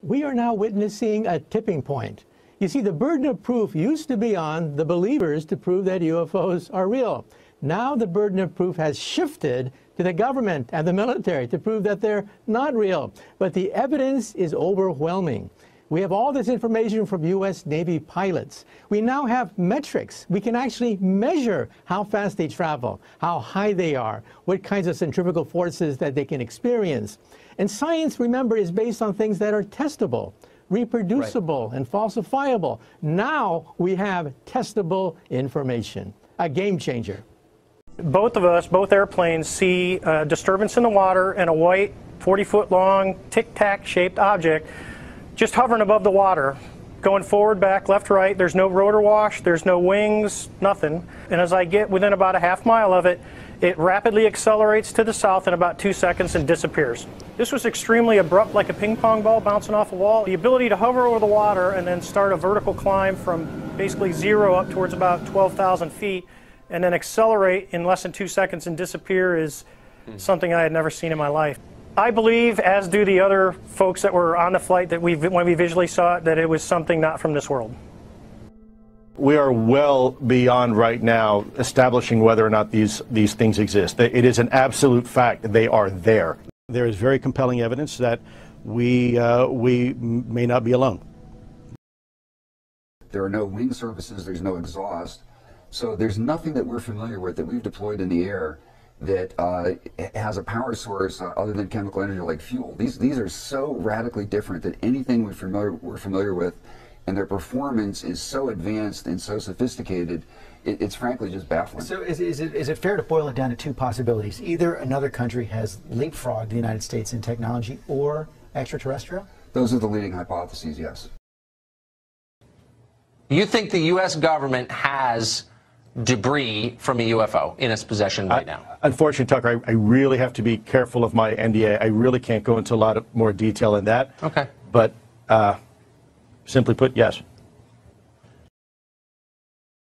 We are now witnessing a tipping point. You see, the burden of proof used to be on the believers to prove that UFOs are real. Now the burden of proof has shifted to the government and the military to prove that they're not real. But the evidence is overwhelming. We have all this information from U.S. Navy pilots. We now have metrics. We can actually measure how fast they travel, how high they are, what kinds of centrifugal forces that they can experience. And science, remember, is based on things that are testable, reproducible, and falsifiable. Now we have testable information. A game changer. Both of us, both airplanes, see a disturbance in the water and a white 40-foot long tic-tac shaped object just hovering above the water, going forward, back, left, right. There's no rotor wash, there's no wings, nothing. And as I get within about a half mile of it, it rapidly accelerates to the south in about 2 seconds and disappears. This was extremely abrupt, like a ping pong ball bouncing off a wall. The ability to hover over the water and then start a vertical climb from basically zero up towards about 12,000 feet and then accelerate in less than 2 seconds and disappear is something I had never seen in my life. I believe, as do the other folks that were on the flight, that when we visually saw it, that it was something not from this world. We are well beyond right now establishing whether or not these things exist. It is an absolute fact that they are there. There is very compelling evidence that we may not be alone. There are no wing surfaces, there's no exhaust, so there's nothing that we're familiar with that we've deployed in the air that has a power source other than chemical energy like fuel. These are so radically different than anything we're familiar with, and their performance is so advanced and so sophisticated, it's frankly just baffling. So is it fair to boil it down to two possibilities? Either another country has leapfrogged the United States in technology, or extraterrestrial? Those are the leading hypotheses, yes. You think the U.S. government has debris from a UFO in its possession right now? Unfortunately, Tucker, I really have to be careful of my NDA. I really can't go into a lot of more detail in that. Okay. But simply put, yes.